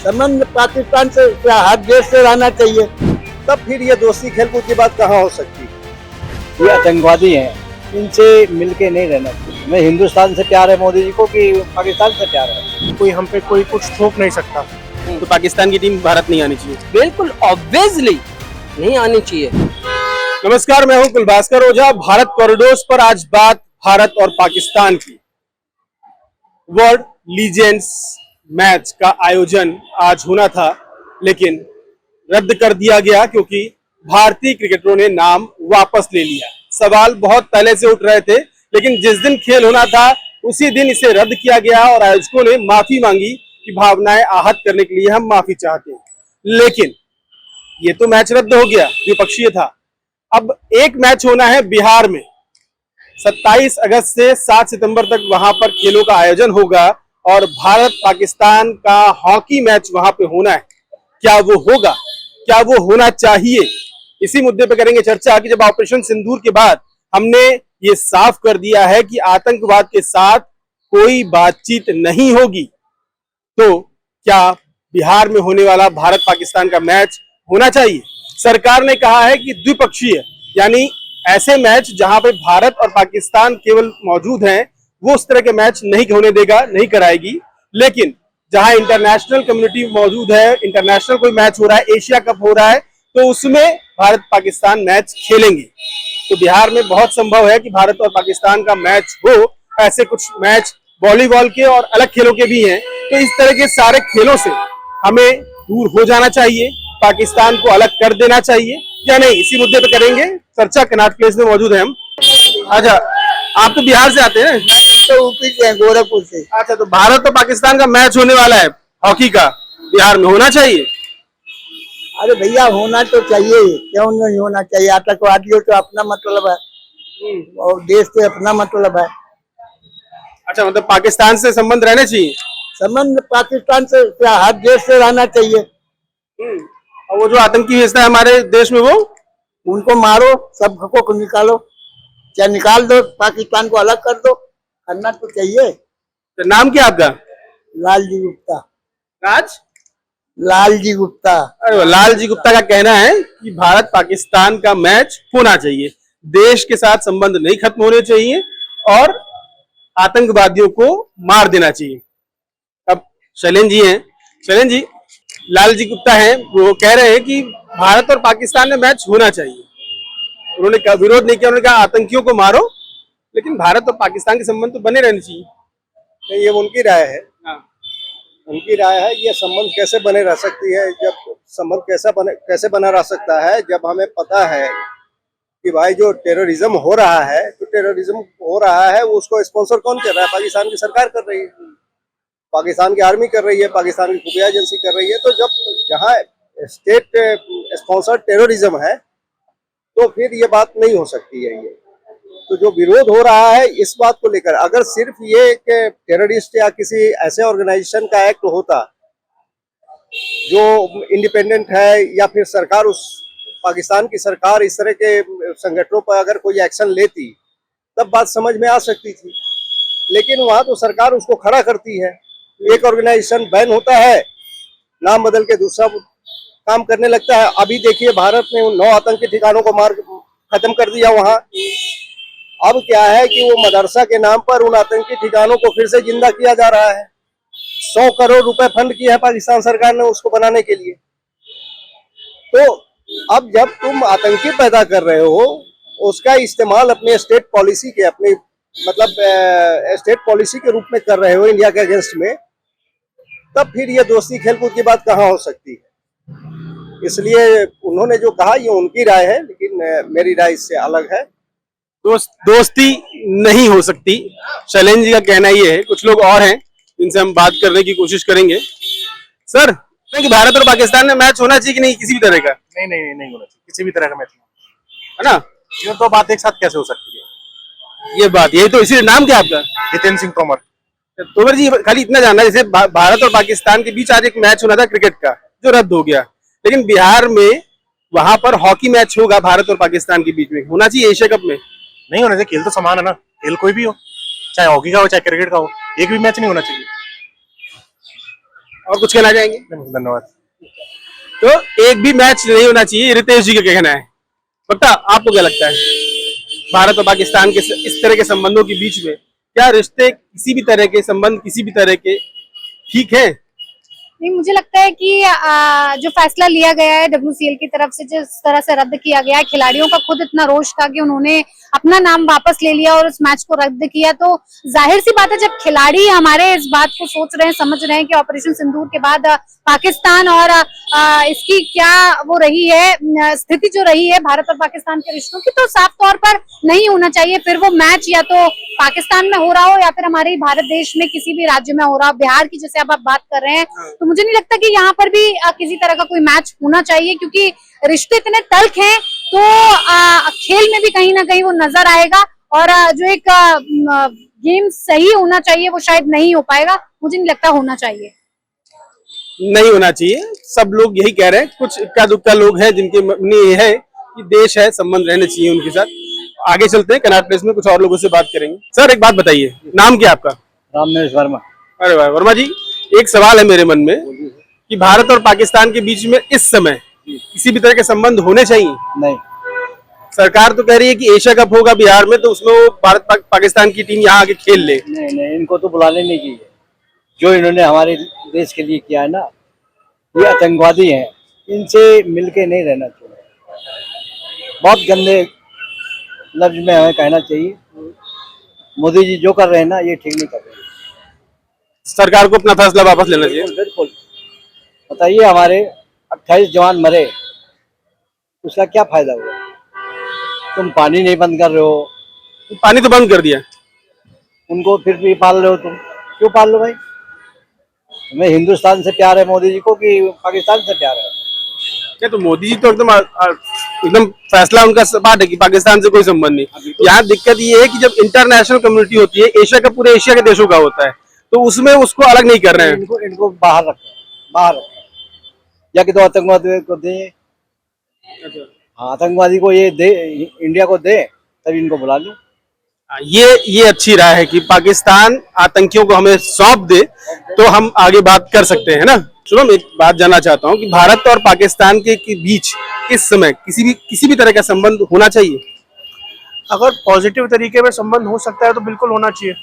संबंध पाकिस्तान से क्या हर देश से रहना चाहिए। तब फिर ये दोस्ती खेलकूद की बात कहाँ हो सकती है। ये आतंकवादी हैं, इनसे मिलके नहीं रहना चाहिए। हमें हिंदुस्तान से प्यार है मोदी जी को कि पाकिस्तान से प्यार है। कोई हम पे कोई कुछ थोप नहीं सकता। तो पाकिस्तान की टीम भारत नहीं आनी चाहिए। बिल्कुल ऑब्वियसली नहीं आनी चाहिए। नमस्कार, मैं हूं कुलभास्कर ओझा। भारत कॉरिडोर्स पर आज बात भारत और पाकिस्तान की। वर्ल्ड लीजेंड्स मैच का आयोजन आज होना था, लेकिन रद्द कर दिया गया क्योंकि भारतीय क्रिकेटरों ने नाम वापस ले लिया। सवाल बहुत पहले से उठ रहे थे, लेकिन जिस दिन खेल होना था उसी दिन इसे रद्द किया गया और आयोजकों ने माफी मांगी कि भावनाएं आहत करने के लिए हम माफी चाहते हैं। लेकिन ये तो मैच रद्द हो गया, द्विपक्षीय था। अब एक मैच होना है बिहार में। 27 अगस्त से 7 सितंबर तक वहां पर खेलों का आयोजन होगा और भारत पाकिस्तान का हॉकी मैच वहां पे होना है। क्या वो होगा? क्या वो होना चाहिए? इसी मुद्दे पे करेंगे चर्चा कि जब ऑपरेशन सिंदूर के बाद हमने ये साफ कर दिया है कि आतंकवाद के साथ कोई बातचीत नहीं होगी, तो क्या बिहार में होने वाला भारत पाकिस्तान का मैच होना चाहिए? सरकार ने कहा है कि द्विपक्षीय, यानी ऐसे मैच जहां पे भारत और पाकिस्तान केवल मौजूद हैं, वो उस तरह के मैच नहीं होने देगा, नहीं कराएगी। लेकिन जहां इंटरनेशनल कम्युनिटी मौजूद है, इंटरनेशनल कोई मैच हो रहा है, एशिया कप हो रहा है, तो उसमें भारत पाकिस्तान मैच खेलेंगे। तो बिहार में बहुत संभव है कि भारत और पाकिस्तान का मैच हो। ऐसे कुछ मैच वॉलीबॉल के और अलग खेलों के भी हैं। तो इस तरह के सारे खेलों से हमें दूर हो जाना चाहिए, पाकिस्तान को अलग कर देना चाहिए या नहीं, इसी मुद्दे पे करेंगे चर्चा। कनॉट प्लेस में मौजूद है हम। अच्छा, आप तो बिहार से आते हैं? तो ऊपी से गोरखपुर से। अच्छा, तो भारत और पाकिस्तान का मैच होने वाला है हॉकी का, बिहार में होना चाहिए? अरे भैया होना तो चाहिए, क्यों नहीं होना चाहिए। आतंकवादियों तो अपना मतलब है और देश से अपना मतलब है। अच्छा, मतलब पाकिस्तान से संबंध रहने चाहिए। संबंध पाकिस्तान से क्या हर देश से रहना चाहिए। और वो जो आतंकी भेजता है हमारे देश में, वो उनको मारो, सब को निकालो, चाहे निकाल दो, पाकिस्तान को अलग कर दो, करना तो चाहिए। तो नाम क्या आपका? लालजी गुप्ता। राज लालजी गुप्ता। अरे लालजी गुप्ता का कहना है कि भारत पाकिस्तान का मैच होना चाहिए, देश के साथ संबंध नहीं खत्म होने चाहिए और आतंकवादियों को मार देना चाहिए। अब शैलेंद्र जी हैं। शैलेंद्र जी, लालजी गुप्ता हैं, वो कह रहे हैं कि भारत और पाकिस्तान में मैच होना चाहिए। उन्होंने विरोध नहीं किया, उन्होंने कहा आतंकियों को मारो, लेकिन भारत और पाकिस्तान के संबंध तो बने रहने चाहिए। नहीं, ये उनकी राय है। हाँ। उनकी राय है। ये संबंध कैसे बने रह सकती है? जब संबंध कैसे बना रह सकता है जब हमें पता है कि भाई जो टेररिज्म हो रहा है, तो टेररिज्म हो रहा है उसको स्पॉन्सर कौन कर रहा है? पाकिस्तान की सरकार कर रही है, पाकिस्तान की आर्मी कर रही है, पाकिस्तान की खुफिया एजेंसी कर रही है। तो जब जहाँ स्टेट स्पॉन्सर्ड टेररिज्म है तो फिर ये बात नहीं हो सकती है। ये तो जो विरोध हो रहा है इस बात को लेकर, अगर सिर्फ ये कि टेररिस्ट या किसी ऐसे ऑर्गेनाइजेशन का एक्ट होता जो इंडिपेंडेंट है, या फिर सरकार, उस पाकिस्तान की सरकार इस तरह के संगठनों पर अगर कोई एक्शन लेती, तब बात समझ में आ सकती थी। लेकिन वहां तो सरकार उसको खड़ा करती है। एक ऑर्गेनाइजेशन बैन होता है, नाम बदल के दूसरा काम करने लगता है। अभी देखिए, भारत ने उन 9 आतंकी ठिकानों को मार खत्म कर दिया वहां। अब क्या है कि वो मदरसा के नाम पर उन आतंकी ठिकानों को फिर से जिंदा किया जा रहा है। 100 करोड़ रुपए फंड किया है पाकिस्तान सरकार ने उसको बनाने के लिए। तो अब जब तुम आतंकी पैदा कर रहे हो, उसका इस्तेमाल अपने स्टेट पॉलिसी के, अपनी मतलब स्टेट पॉलिसी के रूप में कर रहे हो इंडिया के अगेंस्ट में, तब फिर ये दोस्ती खेलकूद की बात कहाँ हो सकती है। इसलिए उन्होंने जो कहा ये उनकी राय है, लेकिन मेरी राय इससे अलग है। दोस्ती नहीं हो सकती, शैलेंद्र जी का कहना ये है। कुछ लोग और हैं जिनसे हम बात करने की कोशिश करेंगे। सर, कि भारत और पाकिस्तान में मैच होना चाहिए कि नहीं, किसी भी तरह का? नहीं होना चाहिए, किसी भी तरह का मैच है ना। ये तो बात एक साथ कैसे हो सकती है? ये बात, यही तो, इसी नाम क्या आपका? जितेंद्र सिंह तोमर। तोमर जी, खाली इतना जानना है, जैसे भारत और पाकिस्तान के बीच आज एक मैच होना था क्रिकेट का, जो रद्द हो गया, लेकिन बिहार में वहां पर हॉकी मैच होगा भारत और पाकिस्तान के बीच में, होना चाहिए एशिया कप में? नहीं होना चाहिए, खेल तो समान है ना, खेल कोई भी हो, चाहे हॉकी का हो चाहे क्रिकेट का हो, एक भी मैच नहीं होना चाहिए। और कुछ कहना चाहेंगे? धन्यवाद। तो एक भी मैच नहीं होना चाहिए, रितेश जी का कहना है। पक्का? आपको क्या लगता है भारत और पाकिस्तान के इस तरह के संबंधों के बीच में क्या रिश्ते, किसी भी तरह के संबंध किसी भी तरह के ठीक है? नहीं, मुझे लगता है कि जो फैसला लिया गया है WCL की तरफ से, जिस तरह से रद्द किया गया है, खिलाड़ियों का खुद इतना रोष था कि उन्होंने अपना नाम वापस ले लिया और उस मैच को रद्द किया। तो जाहिर सी बात है, जब खिलाड़ी हमारे इस बात को सोच रहे हैं, समझ रहे हैं कि ऑपरेशन सिंदूर के बाद पाकिस्तान और इसकी क्या वो रही है स्थिति जो रही है भारत और पाकिस्तान के रिश्तों की, तो साफ तौर पर नहीं होना चाहिए। फिर वो मैच या तो पाकिस्तान में हो रहा हो या फिर हमारे भारत देश में किसी भी राज्य में हो रहा हो। बिहार की जैसे आप बात कर रहे हैं, तो मुझे नहीं लगता कि यहाँ पर भी किसी तरह का कोई मैच होना चाहिए, क्योंकि रिश्ते इतने तल्ख हैं। तो खेल में भी कहीं ना कहीं वो नजर आएगा और जो एक गेम सही होना चाहिए वो शायद नहीं हो पाएगा। मुझे नहीं लगता होना चाहिए। नहीं होना चाहिए, सब लोग यही कह रहे हैं। कुछ इक्का दुक्का लोग हैं जिनके मन में ये है कि देश है, संबंध रहने चाहिए उनके साथ। आगे चलते हैं, कनाट प्लेस में कुछ और लोगों से बात करेंगे। सर एक बात बताइए, नाम क्या आपका? रामनेश वर्मा। अरे वाह वर्मा जी, एक सवाल है मेरे मन में कि भारत और पाकिस्तान के बीच में इस समय किसी भी तरह के संबंध होने चाहिए? नहीं, सरकार तो कह रही है कि एशिया कप होगा बिहार में, तो उसमें वो भारत पाकिस्तान की टीम यहाँ आके खेल ले। नहीं नहीं, इनको तो बुलाने नहीं चाहिए। जो इन्होंने हमारे देश के लिए किया है ना, ये आतंकवादी हैं, इनसे मिलके नहीं रहना चाहिए। बहुत गंदे लफ्ज में हमें कहना चाहिए। मोदी जी जो कर रहे हैं ना, ये ठीक नहीं कर रहे हैं। सरकार को अपना फैसला वापस लेना चाहिए। बिल्कुल। बताइए, हमारे 28 जवान मरे, उसका क्या फायदा हुआ? तुम पानी नहीं बंद कर रहे हो, पानी तो बंद कर दिया, उनको फिर भी पाल रहे हो। तुम क्यों पाल लो भाई? तुम्हें हिंदुस्तान से प्यार है मोदी जी को कि पाकिस्तान से प्यार है? क्या तो मोदी जी तो एकदम फैसला उनका सपाट है कि पाकिस्तान से कोई संबंध नहीं। यहाँ दिक्कत ये है कि जब इंटरनेशनल कम्युनिटी होती है, एशिया का, पूरे एशिया के देशों का होता है, तो उसमें उसको अलग नहीं कर रहे हैं। इनको बाहर रखो, बाहर रखो, या कि तो आतंकवादी को दे। हाँ, आतंकवादी को ये दे, इंडिया को दे, तभी इनको बुला लो। ये अच्छी राय है कि पाकिस्तान आतंकियों को हमें सौंप दे तो हम आगे बात कर सकते हैं ना। चलो, मैं एक बात जानना चाहता हूँ कि भारत और पाकिस्तान के बीच इस समय किसी भी तरह का संबंध होना चाहिए? अगर पॉजिटिव तरीके में संबंध हो सकता है तो बिल्कुल होना चाहिए,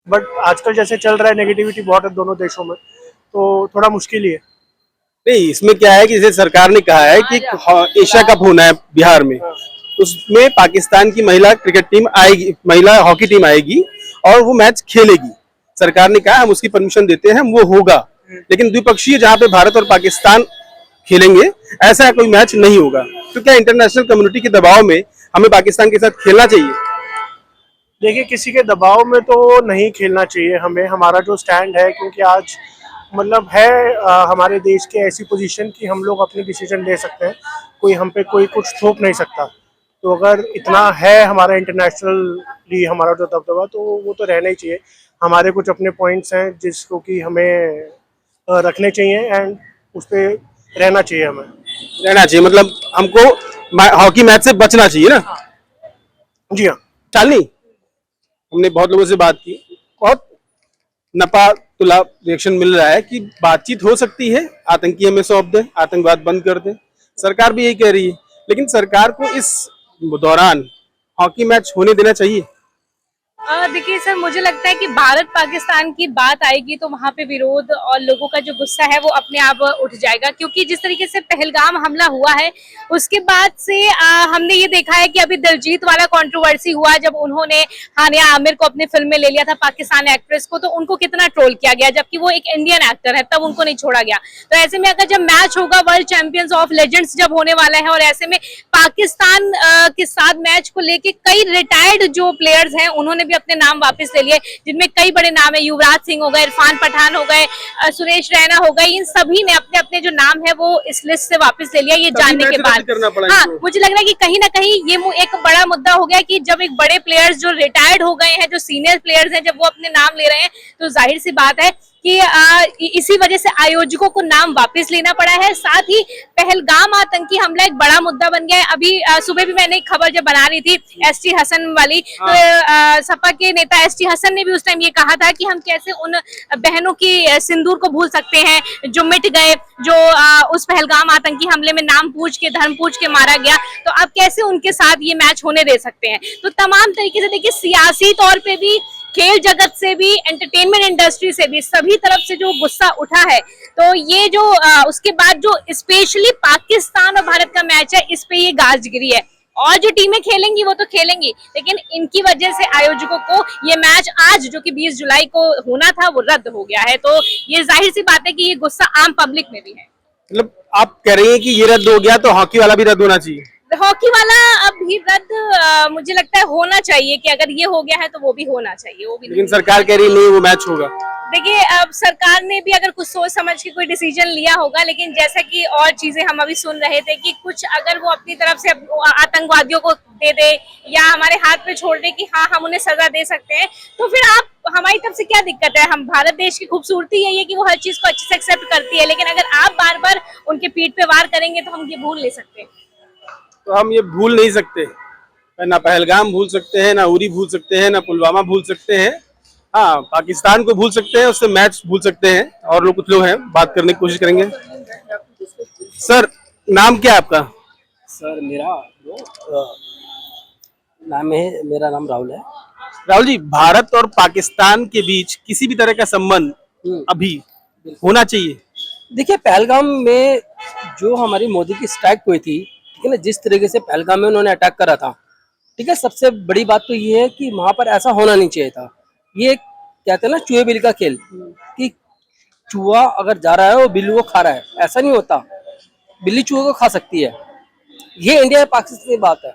बट आजकल जैसे चल रहा है नेगेटिविटी बहुत है दोनों देशों में, तो थोड़ा मुश्किल ही है। नहीं, इसमें क्या है कि जैसे सरकार ने कहा है कि एशिया कप होना है बिहार में, उसमें पाकिस्तान की महिला क्रिकेट टीम आएगी, महिला हॉकी टीम आएगी और वो मैच खेलेगी। सरकार ने कहा हम उसकी परमिशन देते हैं, वो होगा, लेकिन द्विपक्षीय जहां पे भारत और पाकिस्तान खेलेंगे ऐसा कोई मैच नहीं होगा। तो क्या इंटरनेशनल कम्युनिटी के दबाव में हमें पाकिस्तान के साथ खेलना चाहिए? देखिए, किसी के दबाव में तो नहीं खेलना चाहिए हमें। हमारा जो स्टैंड है, क्योंकि आज मतलब है हमारे देश के ऐसी पोजीशन कि हम लोग अपनी डिसीजन ले सकते हैं, कोई हम पे कोई कुछ थोप नहीं सकता। तो अगर इतना है हमारा इंटरनेशनली हमारा जो दबदबा, तो वो तो रहना ही चाहिए। हमारे कुछ अपने पॉइंट्स हैं जिसको कि हमें रखने चाहिए एंड उस पर रहना चाहिए। हमें रहना चाहिए मतलब हमको हॉकी मैच से बचना चाहिए ना? जी हाँ। चालनी, हमने बहुत लोगों से बात की, बहुत नपा तुला रिएक्शन मिल रहा है कि बातचीत हो सकती है, आतंकी हमें सौंप दे, आतंकवाद बंद कर दे। सरकार भी यही कह रही है, लेकिन सरकार को इस दौरान हॉकी मैच होने देना चाहिए? देखिए सर, मुझे लगता है कि भारत पाकिस्तान की बात आएगी तो वहाँ पे विरोध और लोगों का जो गुस्सा है वो अपने आप उठ जाएगा, क्योंकि जिस तरीके से पहलगाम हमला हुआ है उसके बाद से हमने ये देखा है कि अभी दिलजीत वाला कंट्रोवर्सी हुआ, जब उन्होंने हानिया आमिर को अपने फिल्म में ले लिया था, पाकिस्तान एक्ट्रेस को, तो उनको कितना ट्रोल किया गया, जबकि वो एक इंडियन एक्टर है, तब उनको नहीं छोड़ा गया। तो ऐसे में अगर जब मैच होगा, वर्ल्ड चैंपियंस ऑफ लेजेंड्स जब होने वाला है, और ऐसे में पाकिस्तान के साथ मैच को लेके कई रिटायर्ड जो प्लेयर्स हैं उन्होंने अपने नाम वापस ले लिए, जिनमें कई बड़े नाम है, युवराज सिंह हो गए, इरफान पठान हो गए, सुरेश रैना हो गए, इन सभी ने अपने अपने जो नाम है वो इस लिस्ट से वापस ले लिया। ये जानने के बाद हाँ, मुझे लग रहा है कि कहीं ना कहीं ये एक बड़ा मुद्दा हो गया कि जब एक बड़े प्लेयर्स जो रिटायर्ड हो गए हैं, जो सीनियर प्लेयर्स हैं, जब वो अपने नाम ले रहे हैं, तो जाहिर सी बात है कि इसी वजह से आयोजकों को नाम वापस लेना पड़ा है। साथ ही पहलगाम आतंकी हमला एक बड़ा मुद्दा बन गया है। अभी सुबह भी मैंने एक खबर जब बना रही थी एसटी हसन वाली, तो सपा के नेता एसटी हसन ने भी उस टाइम ये कहा था कि हम कैसे उन बहनों की सिंदूर को भूल सकते हैं जो मिट गए, जो उस पहलगाम आतंकी हमले में नाम पूछ के धर्म पूछ के मारा गया, तो आप कैसे उनके साथ ये मैच होने दे सकते हैं। तो तमाम तरीके से देखिए, सियासी तौर पे भी, खेल जगत से भी, एंटरटेनमेंट इंडस्ट्री से भी, सभी तरफ से जो गुस्सा उठा है, तो ये जो उसके बाद जो स्पेशली पाकिस्तान और भारत का मैच है, इस पे ये गाज गिरी है। और जो टीमें खेलेंगी वो तो खेलेंगी, लेकिन इनकी वजह से आयोजकों को ये मैच आज जो कि 20 जुलाई को होना था वो रद्द हो गया है। तो ये जाहिर सी बात है कि ये गुस्सा आम पब्लिक में भी है। मतलब आप कह रही हैं कि ये रद्द हो गया तो हॉकी वाला भी रद्द होना चाहिए? हॉकी वाला अब भी रद्द मुझे लगता है होना चाहिए, कि अगर ये हो गया है तो वो भी होना चाहिए। वो भी लेकिन सरकार कह रही नहीं वो मैच होगा। देखिए, अब सरकार ने भी अगर कुछ सोच समझ के कोई डिसीजन लिया होगा, लेकिन जैसा कि और चीजें हम अभी सुन रहे थे कि कुछ अगर वो अपनी तरफ से आतंकवादियों को दे दे या हमारे हाथ पे छोड़ दे कि हाँ हम उन्हें सजा दे सकते हैं, तो फिर आप हमारी तरफ से क्या दिक्कत है। हम भारत देश की खूबसूरती यही है कि वो हर चीज को अच्छे से एक्सेप्ट करती है, लेकिन अगर आप बार बार उनके पीठ पे वार करेंगे तो हम ये भूल नहीं सकते। तो हम ये भूल नहीं सकते, ना पहलगाम भूल सकते हैं, ना उरी भूल सकते हैं, ना पुलवामा भूल सकते हैं। हाँ, पाकिस्तान को भूल सकते हैं, उससे मैच भूल सकते हैं। और लोग कुछ लोग हैं, बात करने की कोशिश करेंगे। सर, नाम क्या है आपका? सर मेरा नाम राहुल है। राहुल जी, भारत और पाकिस्तान के बीच किसी भी तरह का संबंध अभी होना चाहिए? देखिए, पहलगाम में जो हमारी मोदी की स्ट्राइक हुई थी, ठीक है ना, जिस तरीके से पहलगाम में उन्होंने अटैक करा था, ठीक है, सबसे बड़ी बात तो ये है कि वहां पर ऐसा होना नहीं चाहिए था। ये कहते हैं ना चूहे बिल्ली का खेल, कि चूहा अगर जा रहा है वो बिल्ली को खा रहा है, ऐसा नहीं होता। बिल्ली चूहे को खा सकती है। ये इंडिया और पाकिस्तान की बात है।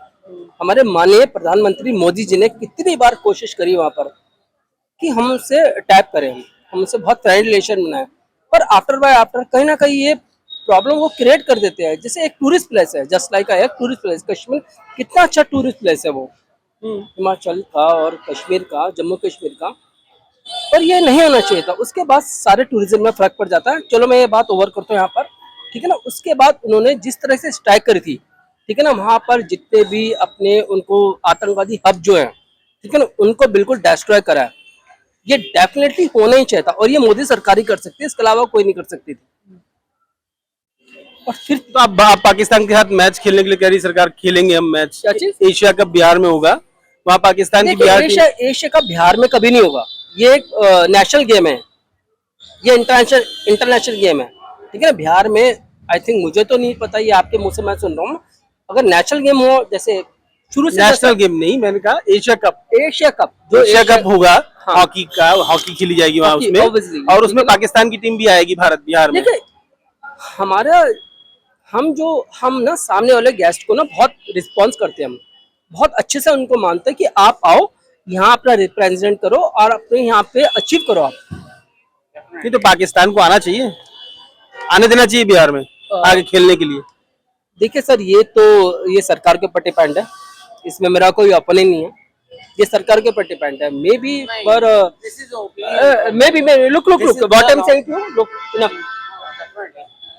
हमारे माननीय प्रधानमंत्री मोदी जी ने कितनी बार कोशिश करी वहां पर कि हमसे अटैक करें, हमसे बहुत फ्रेंड रिलेशन बनाए, पर आफ्टर बाय आफ्टर कहीं ना कहीं ये प्रॉब्लम वो क्रिएट कर देते हैं। जैसे एक टूरिस्ट प्लेस है, जस्ट लाइक एक टूरिस्ट प्लेस, कश्मीर कितना अच्छा टूरिस्ट प्लेस है वो, हिमाचल का और कश्मीर का, जम्मू कश्मीर का, पर ये नहीं होना चाहिए था। उसके बाद सारे टूरिज्म में फर्क पड़ जाता है। चलो मैं ये बात ओवर करता हूँ यहाँ पर, ठीक है ना। उसके बाद उन्होंने जिस तरह से स्ट्राइक करी थी, ठीक है ना, वहां पर जितने भी अपने उनको आतंकवादी हब जो है, ठीक है ना, उनको बिल्कुल डिस्ट्रॉय करा है। ये डेफिनेटली होना ही चाहिए था, और ये मोदी सरकार ही कर सकती है, इसके अलावा कोई नहीं कर सकती थी। और फिर तो आप पाकिस्तान के साथ मैच खेलने के लिए कह रही सरकार, खेलेंगे हम मैच, क्या चीज? एशिया कप बिहार में होगा, वहाँ पाकिस्तान की बिहार की एशिया कप बिहार में कभी नहीं होगा। ये एक नेशनल गेम है, ये इंटरनेशनल गेम है, ठीक है ना। बिहार में आई थिंक, मुझे तो नहीं पता, ये आपके मुंह से मैं सुन रहा हूँ। अगर नेशनल गेम हो, जैसे शुरू से नेशनल गेम नहीं, मैंने कहा एशिया कप जो एशिया कप होगा, हाँ। हॉकी का, हॉकी खेली जाएगी वहाँ हॉकी, उसमें, obviously, और उसमें पाकिस्तान की टीम भी आएगी भारत बिहार में। देखिए, हम ना सामने वाले गेस्ट को ना बहुत रिस्पॉन्स करते हैं, हम बहुत अच्छे से उनको मानते हैं कि आप आओ यहाँ अपना रिप्रेजेंट करो और अपने यहाँ पे अचीव करो आप। नहीं तो पाकिस्तान को आना चाहिए, आने देना चाहिए बिहार में आगे खेलने के लिए। देखिए सर, ये सरकार के ऊपर डिपेंड है, इसमें मेरा कोई ओपिनियन नहीं है, ये सरकार के ऊपर डिपेंड है। मे बी पर look what I am saying to look,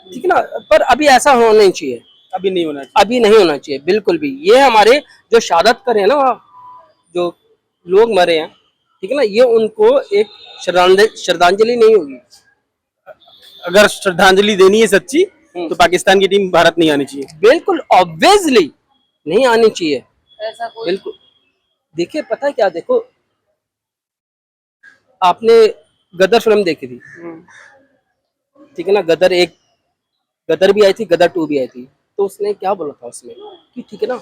ठीक है ना, पर अभी ऐसा होना नहीं चाहिए, अभी नहीं होना चाहिए, अभी नहीं होना चाहिए बिल्कुल भी। ये हमारे जो शहादत करे ना, जो लोग मरे हैं, ठीक है ना, ये उनको एक श्रद्धांजलि नहीं होगी। अगर श्रद्धांजलि देनी है सच्ची, तो पाकिस्तान की टीम भारत नहीं आनी चाहिए। बिल्कुल ऑब्वियसली नहीं आनी चाहिए, बिल्कुल। देखिए, पता है क्या, देखो आपने गदर फिल्म देखी थी, ठीक है ना, गदर भी आई थी, गदर 2 भी आई थी। तो उसने क्या बोला था उसमें कि ठीक है ना,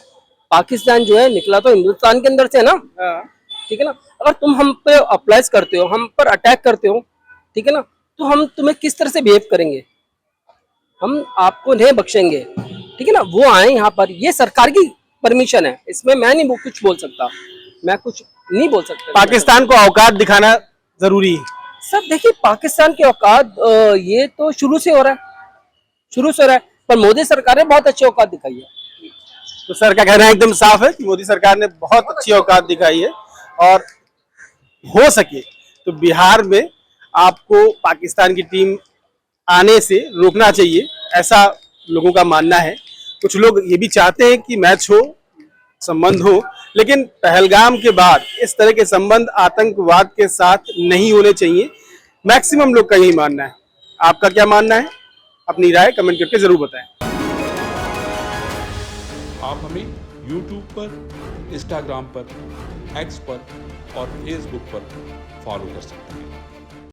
पाकिस्तान जो है निकला तो हिंदुस्तान के अंदर से है ना, ठीक है ना। अगर तुम हम पे अप्लाइज करते हो, हम पर अटैक करते हो, ठीक है ना, तो हम तुम्हें किस तरह से बिहेव करेंगे, हम आपको नहीं बख्शेंगे, ठीक है ना। वो आए यहाँ पर, ये सरकार की परमिशन है, इसमें मैं नहीं कुछ बोल सकता, मैं कुछ नहीं बोल सकता। पाकिस्तान को औकात दिखाना जरूरी है सर। देखिए, पाकिस्तान के औकात ये तो शुरू से हो रहा है, पर मोदी सरकार ने बहुत अच्छी औकात दिखाई है। तो सर का कहना एकदम साफ है कि मोदी सरकार ने बहुत अच्छी औकात दिखाई है, और हो सके तो बिहार में आपको पाकिस्तान की टीम आने से रोकना चाहिए, ऐसा लोगों का मानना है। कुछ लोग ये भी चाहते हैं कि मैच हो, संबंध हो, लेकिन पहलगाम के बाद इस तरह के संबंध आतंकवाद के साथ नहीं होने चाहिए। मैक्सिमम लोग का यही मानना है। आपका क्या मानना है? अपनी राय कमेंट करके जरूर बताएं। आप हमें YouTube पर, Instagram पर, X पर और Facebook पर फॉलो कर सकते हैं।